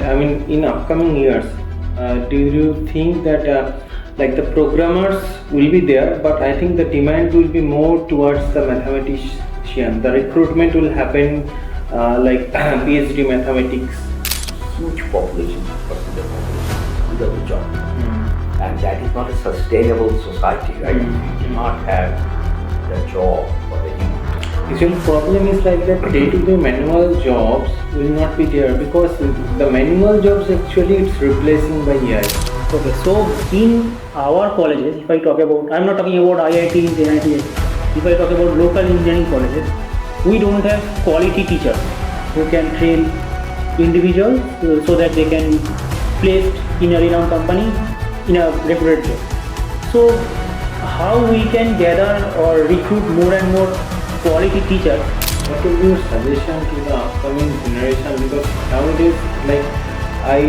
I mean, in upcoming years, do you think that like the programmers will be there, but I think the demand will be more towards the mathematician. The recruitment will happen like PhD mathematics. Huge population, percentage population without a job. And that is not a sustainable society, right? You cannot have the job for the youth. Actually, problem is like that day-to-day manual jobs will not be there because the manual jobs actually it's replacing by AI. Okay, so in our colleges, if I talk about, I'm not talking about IITs, NITs, if I talk about local engineering colleges, we don't have quality teachers who can train individuals so that they can be placed in a renowned company in a reputed job. So how we can gather or recruit more and more quality teachers? What will be your suggestion to the upcoming generation? Because nowadays, like, I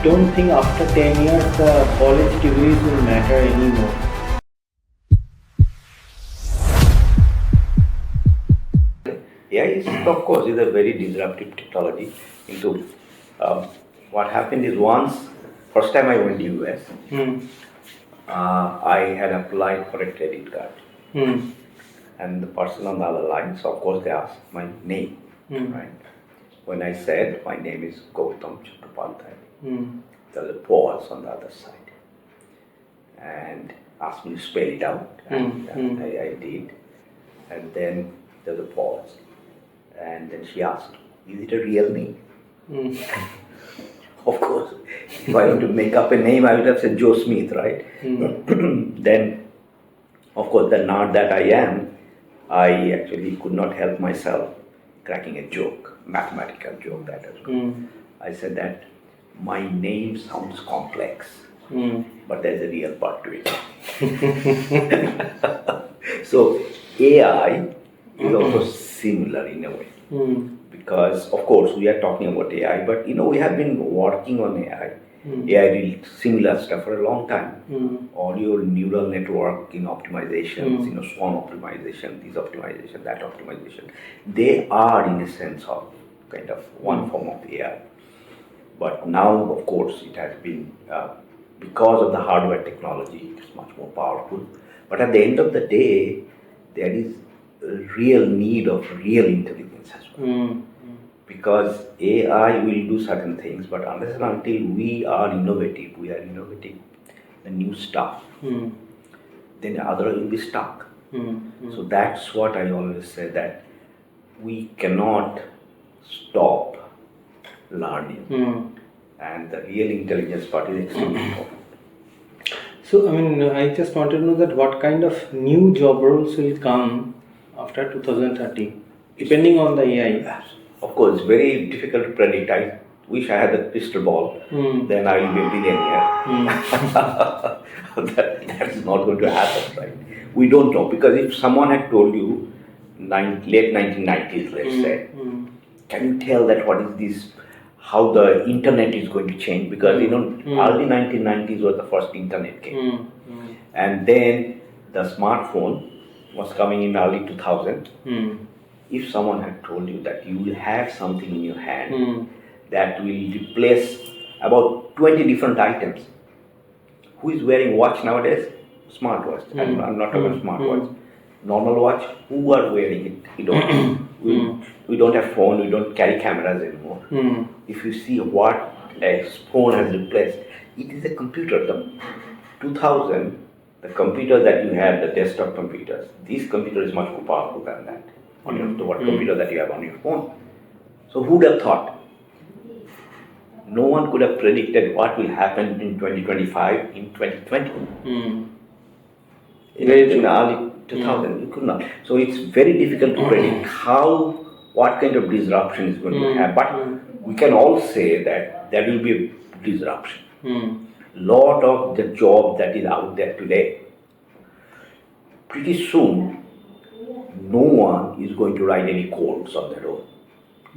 don't think after 10 years the college degrees will matter anymore. AI is, of course, is a very disruptive technology. Into what happened is first time I went to US, I had applied for a credit card. And the person on the other line, so of course they asked my name, right? When I said my name is Goutam Chattopadhyay, there was a pause on the other side and asked me to spell it out, and I did. And then there was a pause, and then she asked, "Is it a real name?" Of course, if I want to make up a name, I would have said Joe Smith, right? Then, of course, the nerd that I am, I actually could not help myself cracking a joke, mathematical joke that as well. I said that my name sounds complex, but there's a real part to it. So AI is also similar in a way. Because of course we are talking about AI, but we have been working on AI. AI similar stuff for a long time. Audio neural network in optimizations, swarm optimization, this optimization, that optimization. They are in a sense of kind of one form of AI. But now, of course, it has been, because of the hardware technology, it's much more powerful. But at the end of the day, there is a real need of real intelligence as well. Because AI will do certain things, but unless and until we are innovating the new stuff, then the other will be stuck. So that's what I always say, that we cannot stop learning. And the real intelligence part is extremely important. So, I mean, I just wanted to know that what kind of new job roles will come after 2030, depending on the AI. Of course, it's very difficult to predict. I wish I had a crystal ball, then I will be a billionaire. That's not going to happen, right? We don't know, because if someone had told you late 1990s, let's say, can you tell that what is this, how the internet is going to change? Because early 1990s was the first internet came, and then the smartphone was coming in early 2000. If someone had told you that you will have something in your hand that will replace about 20 different items. Who is wearing watch nowadays? Smartwatch. I'm not talking smartwatch. Normal watch, who are wearing it? We don't have phone, we don't carry cameras anymore. If you see what a phone has replaced, it is a computer. The 2000, the computer that you had, the desktop computers, this computer is much more powerful than that. On your computer that you have on your phone. So who would have thought? No one could have predicted what will happen in 2025, in 2020. In early 2000, you could not. So it's very difficult to predict what kind of disruption is going to happen. But we can all say that there will be a disruption. Lot of the job that is out there today, pretty soon, no one is going to write any codes on their own.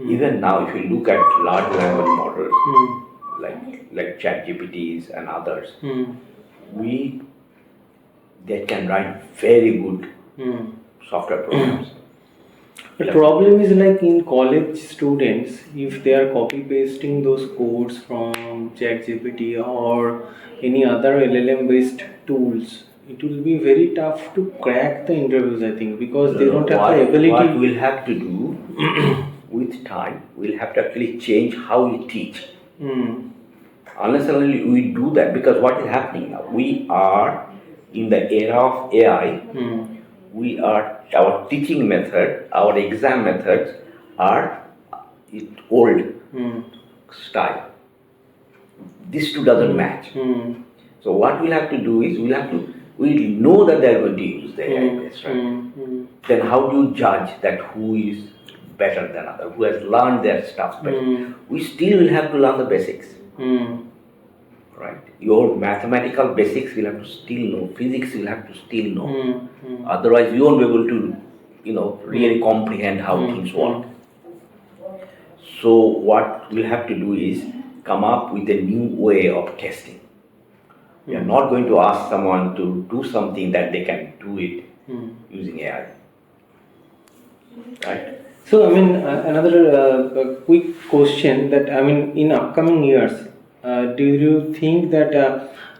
Even now, if you look at large language models like ChatGPTs and others, they can write very good software programs. The problem is like in college students, if they are copy pasting those codes from ChatGPT or any other LLM based tools, it will be very tough to crack the interviews, I think, because they don't have the ability. What we'll have to do with time, we'll have to actually change how we teach. Unless and until we do that, because what is happening now, we are in the era of AI. Our teaching method, our exam methods are old style. This two doesn't match. So what we'll have to do is we'll know that they're going to use the AI based, right? Then how do you judge that who is better than other, who has learned their stuff better? We still will have to learn the basics. Right? Your mathematical basics will have to still know, physics will have to still know. Otherwise you won't be able to, really comprehend how things work. So what we'll have to do is come up with a new way of testing. We are not going to ask someone to do something that they can do it using AI. Right? So, another quick question that, in upcoming years, do you think that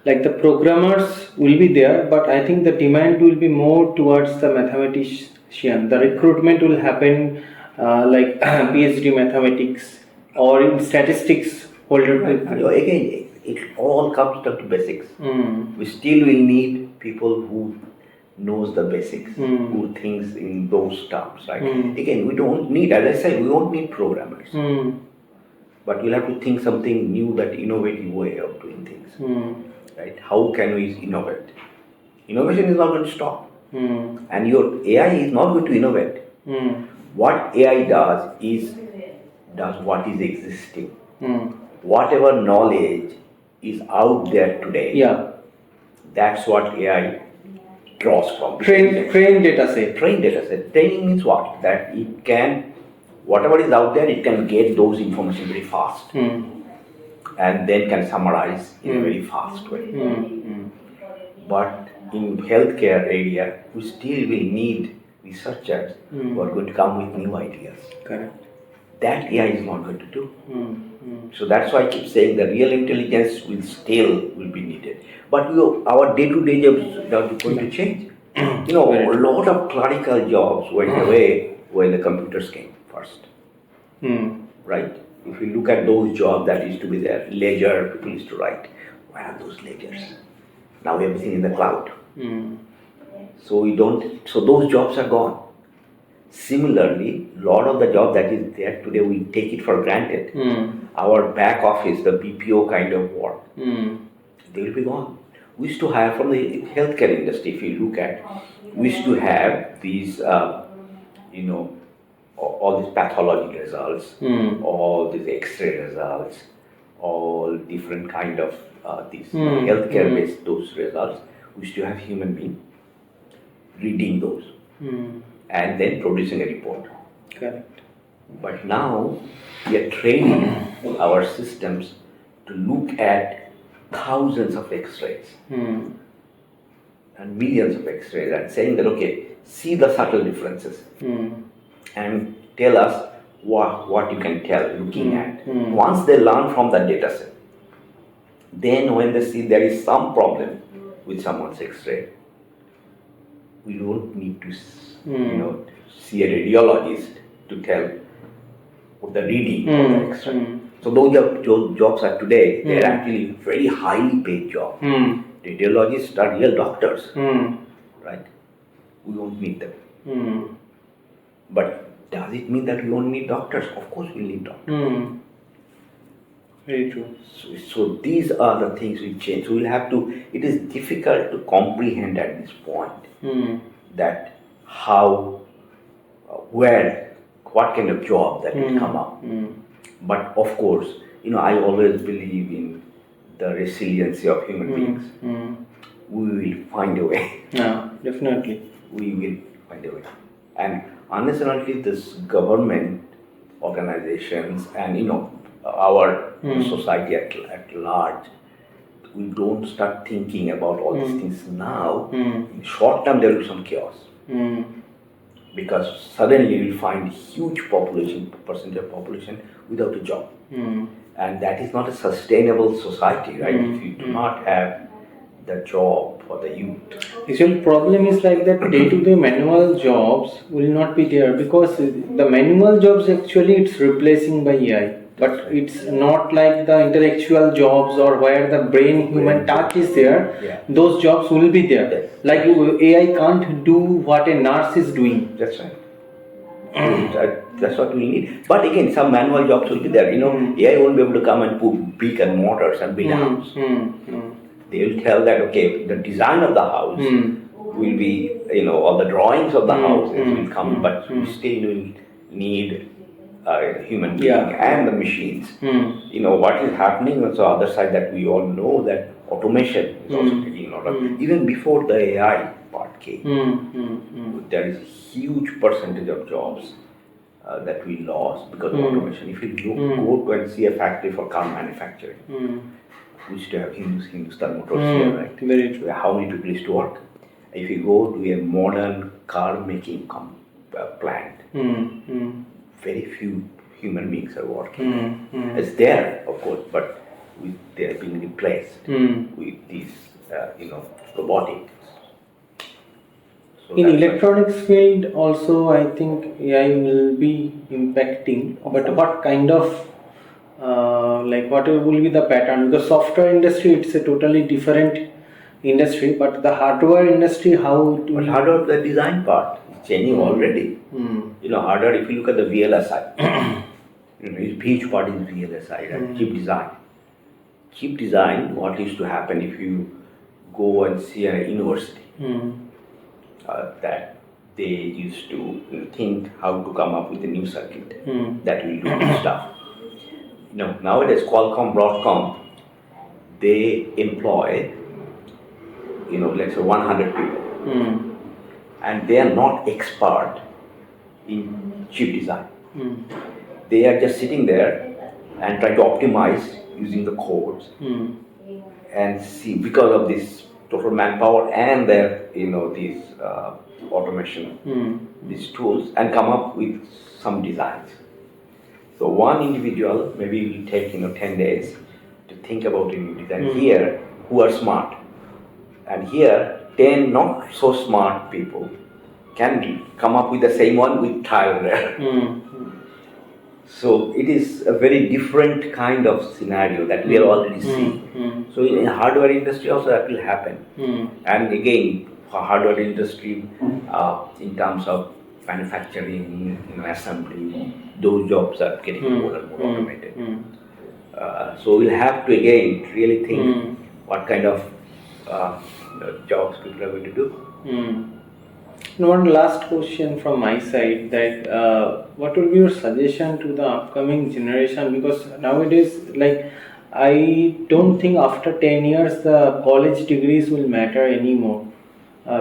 like the programmers will be there, but I think the demand will be more towards the mathematician. The recruitment will happen like PhD mathematics or in statistics holder. Again, it all comes down to basics. We still will need people who knows the basics, who thinks in those terms, right? Again, we don't need, as I said, we won't need programmers. But we'll have to think something new, that innovative way of doing things. Right? How can we innovate? Innovation is not going to stop. And your AI is not going to innovate. What AI does is what is existing. Whatever knowledge is out there today, that's what AI draws from. Train data set. Train data set. Training means what? That it can, whatever is out there, it can get those information very fast. And then can summarize in a very fast way. But in healthcare area, we still will need researchers who are going to come with new ideas. Correct. That AI is not going to do. So that's why I keep saying the real intelligence will be needed. But our day-to-day jobs are going to change. A lot of clerical jobs went away when the computers came first. Right? If you look at those jobs that used to be there, ledger, people used to write, where are those ledgers? Now everything in the cloud. So those jobs are gone. Similarly, a lot of the job that is there today, we take it for granted. Our back office, the BPO kind of work, they will be gone. We used to have, from the healthcare industry, if you look at, we used to have these, all these pathology results, all these X-ray results, all different kind of these healthcare-based those results. We used to have human being reading those and then producing a report. Correct. But now we are training our systems to look at thousands of X-rays and millions of X-rays and saying that, okay, see the subtle differences and tell us what you can tell looking at. Once they learn from that data set, then when they see there is some problem with someone's X-ray, we don't need to see a radiologist to tell what the reading of the X-ray. So those jobs are today, they're actually very highly paid jobs. Radiologists are real doctors, right? We won't need them. But does it mean that we won't need doctors? Of course we need doctors. Very true. So these are the things we change. So we'll have to, it is difficult to comprehend at this point that how, what kind of job that will come up. But of course, I always believe in the resiliency of human beings. We will find a way. Yeah, definitely. We will find a way. And unless and until this government organizations and our society at large, we don't start thinking about all these things now, in the short term there will be some chaos. because suddenly you will find huge percentage of population without a job. And that is not a sustainable society, right? If you do not have the job for the youth. Actually, problem is like that day-to-day manual jobs will not be there, because the manual jobs actually it's replacing by AI. But it's not like the intellectual jobs or where the human touch is there. Yeah. Those jobs will be there. Yes. Like AI can't do what a nurse is doing. That's right. That's what we need. But again, some manual jobs will be there. AI won't be able to come and put brick and mortars and build a house. They will tell that, okay, the design of the house will be, all the drawings of the houses will come, but we still will need a human being and the machines. What is happening on the other side, that we all know that automation is also taking a lot of, even before the AI part came, there is a huge percentage of jobs that we lost because of automation. If you go and see a factory for car manufacturing, we used to have Hindustan Motors here, right? Very true. How many people used to work? If you go to a modern car making plant, very few human beings are working. It's there, of course, but they are being replaced with these, robotics. So in electronics field also, I think AI will be impacting, but what kind of what will be the pattern? Because software industry, it's a totally different industry, but the hardware industry, how it will... But hardware, the design part is changing already. Hardware, if you look at the VLSI, a huge part is VLSI, right? Chip design. Chip design, what used to happen if you go and see a university, that they used to think how to come up with a new circuit that will do new stuff. Nowadays Qualcomm, Broadcom, they employ, let's say 100 people, and they are not expert in chip design. They are just sitting there and trying to optimize using the codes and see, because of this total manpower and their, these automation, these tools, and come up with some designs. So one individual maybe will take 10 days to think about a new design. Here, who are smart, and here 10 not so smart people can come up with the same one with trial and error. So it is a very different kind of scenario that we are already seeing. So in the hardware industry also that will happen. And again, for hardware industry, in terms of manufacturing, assembly, those jobs are getting more and more automated. So we'll have to again really think what kind of jobs people are going to do. One last question from my side, that what will be your suggestion to the upcoming generation? Because nowadays, I don't think after 10 years the college degrees will matter anymore.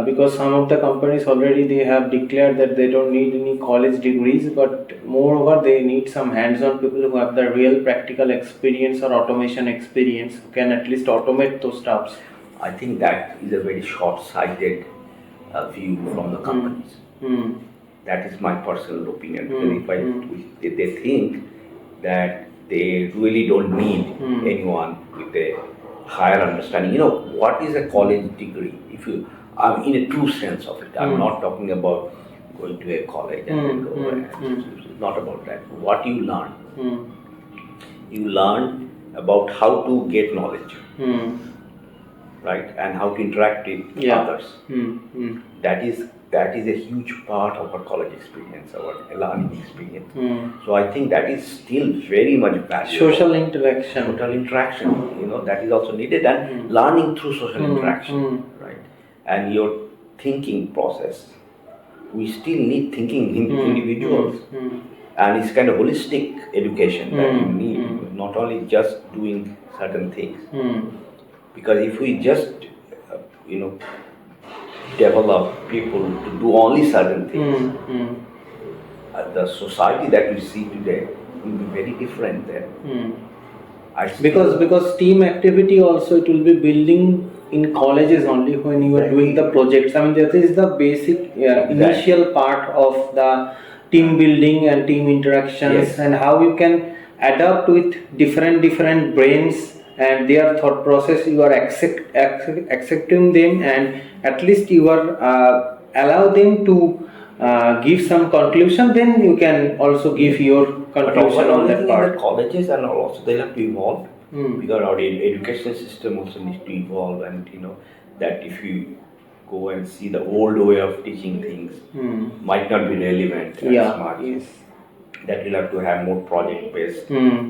Because some of the companies already they have declared that they don't need any college degrees, but moreover they need some hands-on people who have the real practical experience or automation experience, who can at least automate those stuffs. I think that is a very short-sighted view from the companies. That is my personal opinion. If they think that they really don't need anyone with a higher understanding. What is a college degree? If you in a true sense of it, I'm not talking about going to a college and then go it's not about that. What you learn, you learn about how to get knowledge, right, and how to interact with others. That is a huge part of our college experience, our learning experience. So I think that is still very much valuable. Social interaction. That is also needed, and learning through social interaction, right? And your thinking process. We still need thinking individuals, and it's kind of holistic education that you need, not only just doing certain things. Because if we just, develop people to do only certain things, the society that we see today will be very different then. Because team activity also, it will be building in colleges only when you are doing the projects. I mean, that is the basic initial part of the team building and team interactions, Yes. and how you can adapt with different brains and their thought process. You are accepting them, and at least you are allow them to give some conclusion. Then you can also give your But conclusion on only that thing in the part. colleges and also they have to evolve Hmm. because our education system also needs to evolve, and that if you go and see the old way of teaching things Hmm. might not be relevant as Yeah. much. Yes. That will have to have more project-based, Hmm.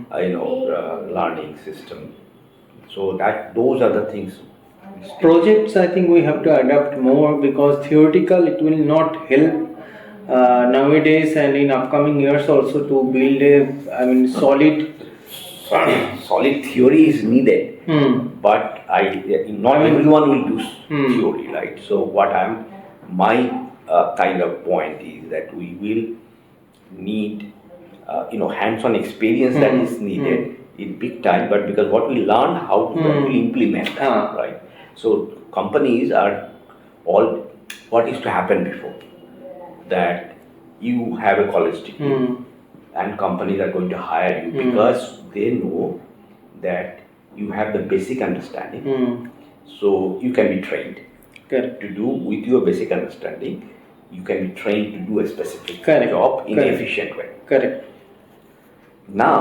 learning system. So that those are the things. Projects, I think we have to adapt more, because theoretical it will not help nowadays and in upcoming years also to build a solid. Solid theory is needed, Hmm. but not everyone will do Hmm. theory, right? So my kind of point is that we will need hands-on experience that is needed in big time, but because what we learn how to actually implement that, right? So companies are all, what is to happen before that you have a college degree and companies are going to hire you because they know that you have the basic understanding. So you can be trained to do with your basic understanding. You can be trained to do a specific job in an efficient way. Correct. Now,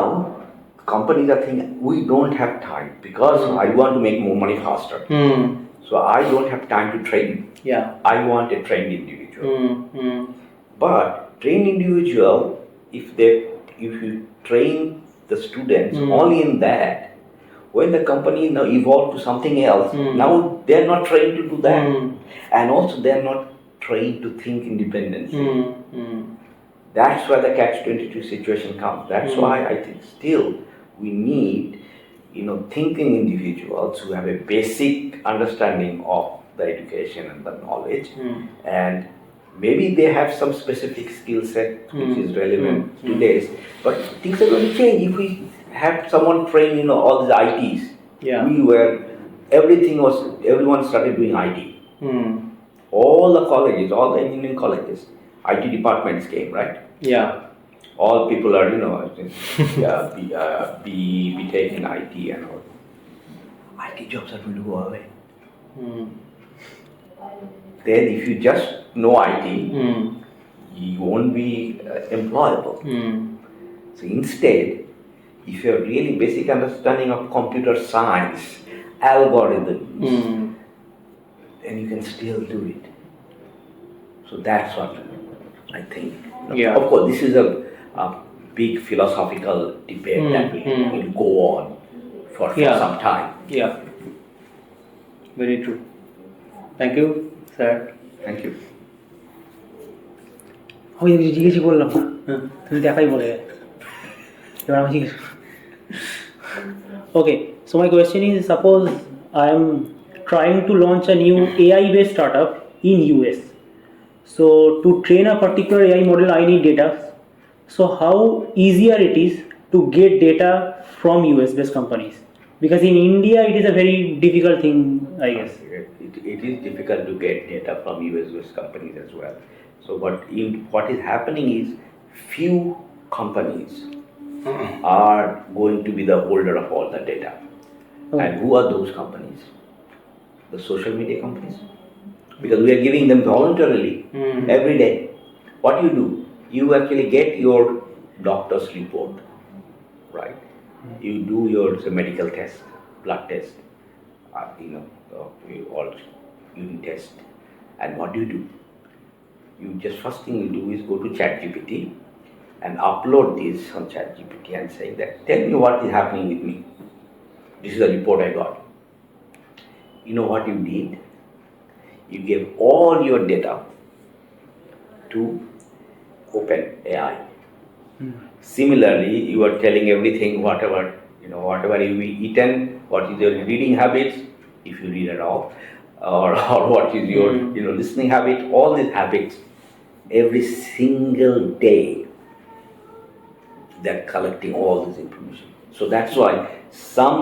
companies are thinking, we don't have time because I want to make more money faster. So I don't have time to train. Yeah. I want a trained individual. But trained individual, if you train the students only in that, when the company now evolve to something else, now they're not trained to do that, and also they're not trained to think independently. That's where the catch-22 situation comes. That's why I think still we need thinking individuals who have a basic understanding of the education and the knowledge, and maybe they have some specific skill set which is relevant to this, but things are going to change if we have someone trained all these ITs. Everyone started doing IT. All the colleges, all the engineering colleges, IT departments came, right? Yeah. All people are, be taking IT and all. IT jobs are going to go away. Then if you just know IT, you won't be employable. So instead, if you have really basic understanding of computer science, algorithms, then you can still do it. So that's what I think. Yeah. Of course, this is a big philosophical debate that will go on for some time. Yeah. Very true. Thank you, sir. Thank you. আমি জিজ্ঞেসই করলাম না, তুমি দেখাই বলে এবার আমি জিজ্ঞেস। Okay, so my question is, suppose I am trying to launch a new AI based startup in US. So to train a particular AI model I need data. So how easier it is to get data from US based companies? Because in India it is a very difficult thing, I guess. It is difficult to get data from US-based companies as well. So what is happening is few companies are going to be the holder of all the data. And who are those companies? The social media companies. Because we are giving them voluntarily every day. What do? You actually get your doctor's report, right? You do your medical test, blood test, or urine test, and what do? You just first thing you do is go to ChatGPT and upload this on ChatGPT and say that, tell me what is happening with me. This is the report I got. You know what you did? You gave all your data to OpenAI. Similarly, you are telling everything, whatever you eaten, what is your reading habits, if you read at all, or what is your listening habit, all these habits, every single day they're collecting all this information. So that's why some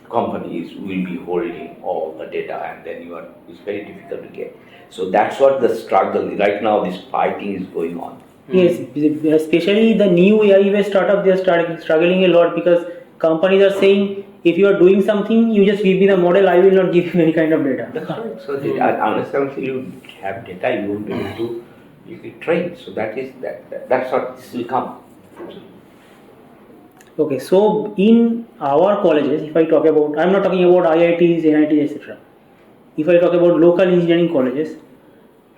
companies will be holding all the data, and then it's very difficult to get. So that's what the struggle right now. This fighting is going on. Yes, especially the new AI-based startup, they are struggling a lot because companies are saying if you are doing something, you just give me the model. I will not give you any kind of data. That's right. So unless you have data, you won't be able to you can train. So that's what this will come. Okay, so in our colleges, if I talk about, I'm not talking about IITs, NITs, etc. If I talk about local engineering colleges,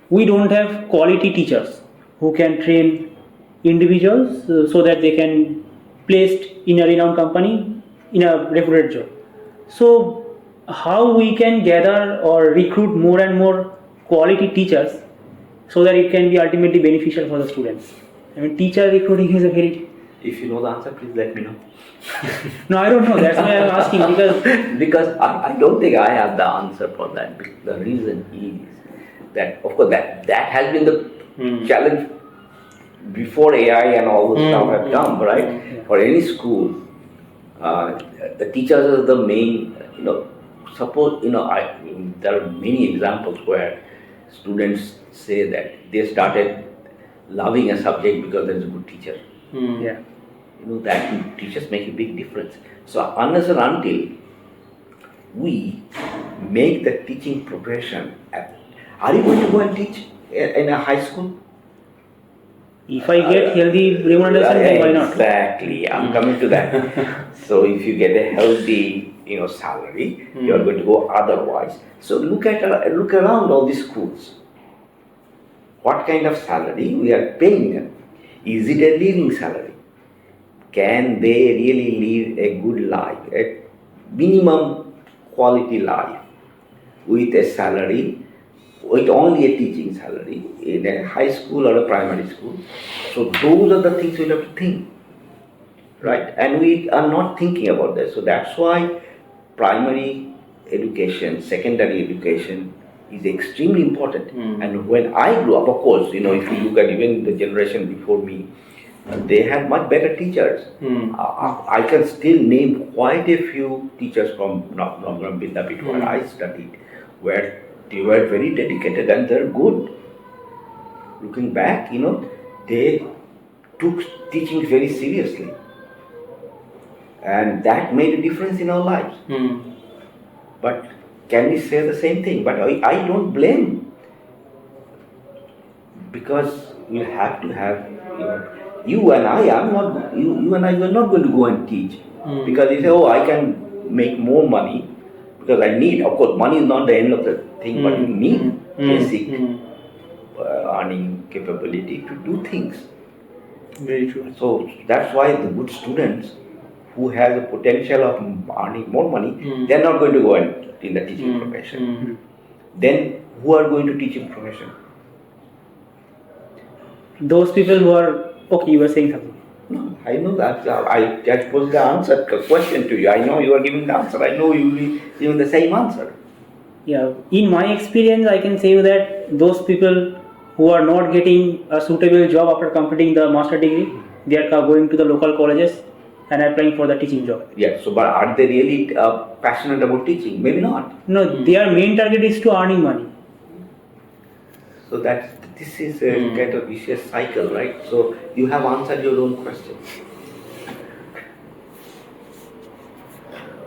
we don't have quality teachers who can train individuals so that they can placed in a renowned company in a reputed job. So how we can gather or recruit more and more quality teachers so that it can be ultimately beneficial for the students? I mean, teacher recruiting is a very... If you know the answer, please let me know. No, I don't know. That's why I'm asking because I don't think I have the answer for that. The reason is that, of course, that has been the challenge before AI and all this stuff have come, right? Yeah. For any school, the teachers are the main, suppose, there are many examples where students say that they started loving a subject because there's a good teacher. Yeah. That teachers make a big difference. So unless and until we make the teaching profession, are you going to go and teach in a high school? If I get healthy remuneration, then why not? Exactly, I'm coming to that. So if you get a healthy, salary, you are going to go otherwise. So look around all these schools. What kind of salary we are paying them? Is it a living salary? Can they really live a good life, a minimum quality life with a salary, with only a teaching salary in a high school or a primary school? So those are the things we have to think, right? And we are not thinking about that. So that's why primary education, secondary education is extremely important. And when I grew up, of course, if you look at even the generation before me, they had much better teachers. I can still name quite a few teachers from Vidyapeeth where I studied, where they were very dedicated and they're good. Looking back, they took teaching very seriously. And that made a difference in our lives. But can we say the same thing? But I don't blame. Because you have to have, you and I are not going to go and teach. Because you say, I can make more money because I need, of course, money is not the end of the thing, but you need basic earning capability to do things. Very true. So that's why the good students who have the potential of earning more money, they're not going to go in the teaching profession. Then who are going to teaching profession? Those people who are, okay, you were saying something. No, I know that. I just posed the answer question to you. I know you are giving the answer. I know you will be giving the same answer. Yeah, in my experience, I can say that those people who are not getting a suitable job after completing the master degree, they are going to the local colleges and applying for the teaching job. Yeah, so but are they really passionate about teaching? Maybe not. No, their main target is to earning money. So this is a kind of vicious cycle, right? So you have answered your own question.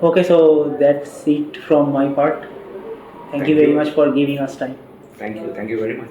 Okay, so that's it from my part. Thank you very much for giving us time. Thank you very much.